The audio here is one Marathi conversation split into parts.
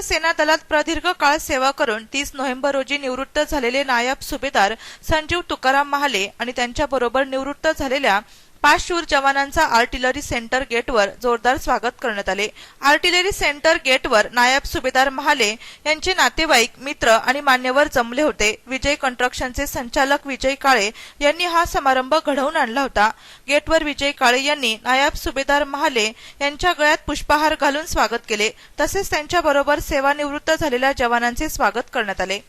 भारतीय सेना दलात प्रदीर्घ काळ सेवा करून 30 नोव्हेंबर रोजी निवृत्त झालेले नायब सुभेदार संजीव तुकाराम महाले आणि त्यांच्याबरोबर निवृत्त झालेल्या 5 शूर जवानांचा आर्टिलरी सेंटर गेटवर जोरदार स्वागत करण्यात आले। आर्टिलरी सेंटर गेटवर नायब सुभेदार महाले यांचे नातेवाईक, मित्र आणि मान्यवर जमले होते। विजय कंस्ट्रक्शनचे संचालक विजय काळे यांनी हा समारंभ घडवून आणला होता। गेटवर विजय काळे यांनी नायब सुभेदार महाले यांच्या गळ्यात पुष्पहार घालून स्वागत केले। तसेच त्यांच्याबरोबर सेवानिवृत्त झालेल्या जवानांचे स्वागत करण्यात आले।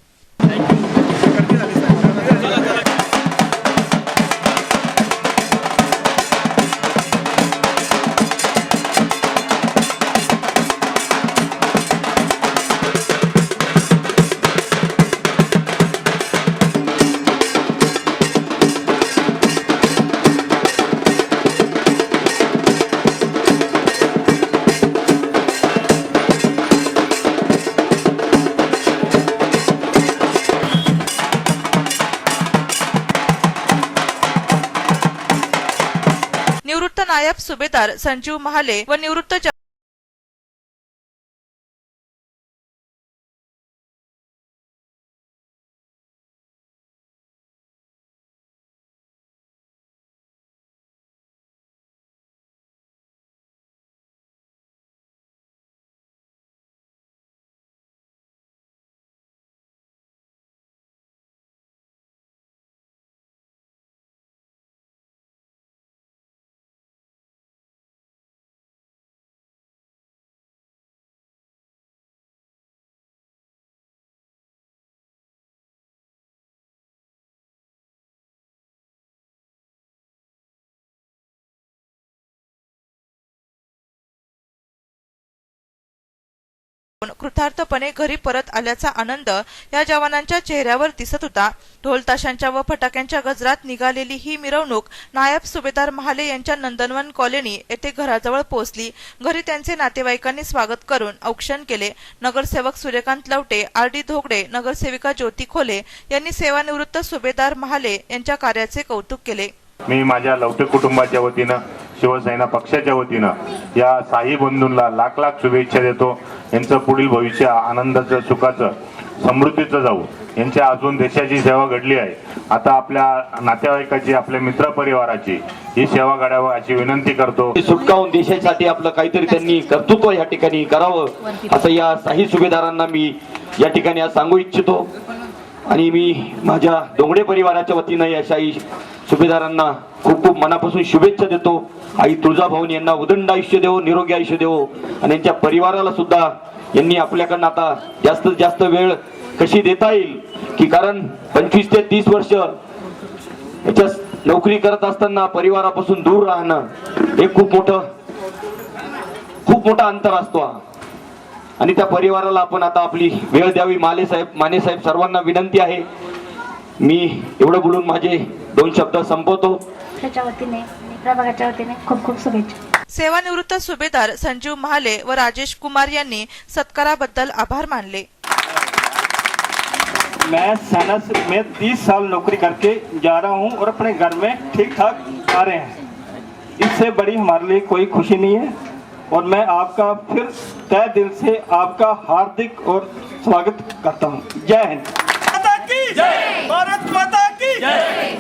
निवृत्त नायब सुभेदार संजीव महाले व निवृत्त कृतार्थपणे घरी परत आल्याचा आनंद या जवानांच्या चेहऱ्यावर दिसत होता। ढोल ताशांच्या व फटाक्यांच्या गजरात निघालेली ही मिरवणूक नायब सुभेदार महाले यांच्या नंदनवन कॉलनी येथे घराजवळ पोहोचली। घरी त्यांचे नातेवाईकांनी स्वागत करून औक्षण केले। नगरसेवक सूर्यकांत लवटे, आरडी धोगडे, नगरसेविका ज्योती खोले यांनी सेवानिवृत्त सुभेदार महाले यांच्या कार्याचे कौतुक केले। मी माझ्या लवटे कुटुंबाच्या वतीने शिवसेना पक्षाच्या वतीने या साई बंधूंना लाख लाख शुभेच्छा देतो। यांचं पुढील भविष्य आनंदाचं, सुखाचं, समृद्धीचं जाऊ। यांच्या अजून देशाची सेवा घडली आहे। आता आपल्या नातेवाईकाची, आपल्या मित्र परिवाराची ही सेवा घडावं अशी विनंती करतो। सुटकावून देशासाठी आपलं काहीतरी त्यांनी कर्तृत्व या ठिकाणी करावं असं या साई सुभेदारांना मी या ठिकाणी आज सांगू इच्छितो। आणि मी माझ्या डोंगडे परिवाराच्या वतीने या साई सुभेदारांना खूप खूप मनापासून शुभेच्छा देतो। आई तुळजाभवानी यांना उदंड आयुष्य देवो, निरोगी आयुष्य देवो आणि यांच्या परिवाराला सुद्धा यांनी आपल्याकडनं आता जास्तीत जास्त वेळ कशी देता येईल की कारण 25 ते 30 वर्ष याच्या नोकरी करत असताना परिवारापासून दूर राहणं हे खूप मोठा अंतर असतो आणि त्या परिवाराला आपण आता आपली वेळ द्यावी। माने साहेब सर्वांना विनंती आहे। मी एवढं बोलून माझे 2 शब्द संपवतो। त्याच्या वतीने प्रभागाच्या वतीने खूप खूप शुभेच्छा। सेवानिवृत्त सुभेदार संजीव महाले व राजेश कुमार यांनी सत्काराबद्दल आभार मानले। मैं सेना में 30 साल नौकरी करके जा रहा हूं और अपने घर में ठीक ठाक आ रहे हैं। इससे बड़ी हमारे लिए कोई खुशी नहीं है और मैं आपका फिर तहे दिल से आपका हार्दिक और स्वागत करता हूं। जय हिंद, माता की जय, भारत माता की जय।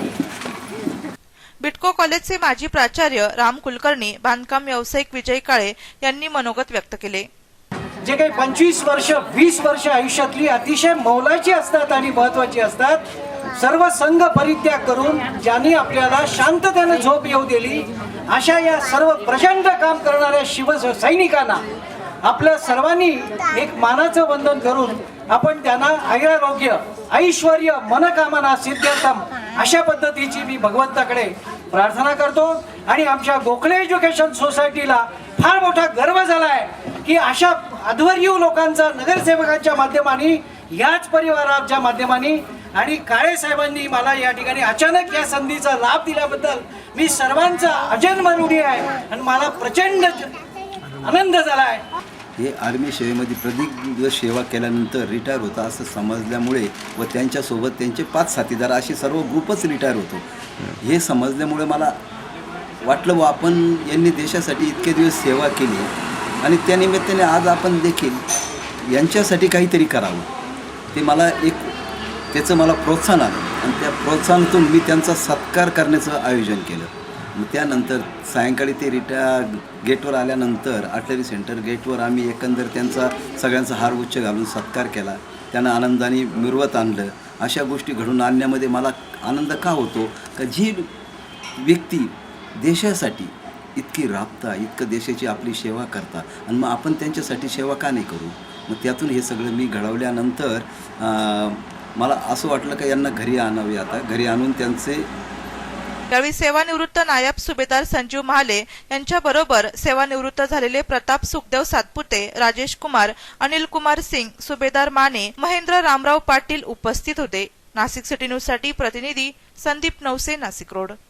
बिटको कॉलेजचे माजी प्राचार्य राम कुलकर्णी, बांधकाम व्यावसायिक विजय काळे यांनी मनोगत व्यक्त केले। जे काही 25 वर्ष 20 वर्ष आयुष्यातली अतिशय मौलाची असतात आणि महत्वाची असतात, सर्व संघ परित्याग करून ज्यांनी आपल्याला शांततेने झोप येऊ दिली अशा या सर्व प्रचंड काम करणाऱ्या शिवसैनिकांना आपल्या सर्वांनी एक मानाचं वंदन करून आपण त्यांना आयुरारोग्य, ऐश्वर्य, मनकामना सिद्ध्यर्थम अशा पद्धतीची मी भगवंताकडे प्रार्थना करतो। आणि आमच्या गोखले एज्युकेशन सोसायटीला फार मोठा गर्व झालाय की अशा अध्वर्यू लोकांचा नगरसेवकांच्या माध्यमाने, याच परिवाराच्या माध्यमाने आणि काळे साहेबांनी मला या ठिकाणी अचानक या संधीचा लाभ दिल्याबद्दल मी सर्वांचा अजन्म ऋणी आहे आणि मला प्रचंड आनंद झालाय। हे आर्मी सेवेमध्ये प्रदीर्घ सेवा केल्यानंतर रिटायर होता असं समजल्यामुळे व त्यांच्यासोबत त्यांचे 5 साथीदार असे सर्व ग्रुपच रिटायर होतो हे समजल्यामुळे मला वाटलं व आपण यांनी देशासाठी इतके दिवस सेवा केली आणि त्यानिमित्ताने आज आपण देखील यांच्यासाठी काहीतरी करावं, ते मला त्याचं मला प्रोत्साहन आलं आणि त्या प्रोत्साहनातून मी त्यांचा सत्कार करण्याचं आयोजन केलं. मग त्यानंतर सायंकाळी ते गेटवर आल्यानंतर आर्टिलरी सेंटर गेटवर आम्ही एकंदर त्यांचा सगळ्यांचा हार उच्च घालून सत्कार केला, त्यांना आनंदाने मिरवत आणलं. अशा गोष्टी घडून आणण्यामध्ये मला आनंद का होतो का जी व्यक्ती देशासाठी इतकी राबता, इतकं देशाची आपली सेवा करता आणि मग आपण त्यांच्यासाठी सेवा का नाही करू. मग त्यातून हे सगळं मी घडवल्यानंतर मला असं वाटलं का यांना घरी आणावे. आता घरी आणून त्यांचे यावेळी सेवानिवृत्त नायब सुभेदार संजीव महाले यांच्या बरोबर सेवानिवृत्त झालेले प्रताप सुखदेव सातपुते, राजेश कुमार, अनिल कुमार सिंग, सुभेदार माने, महेंद्र रामराव पाटील उपस्थित होते. नाशिक सिटी न्यूज साठी प्रतिनिधी संदीप नवसे, नाशिक रोड.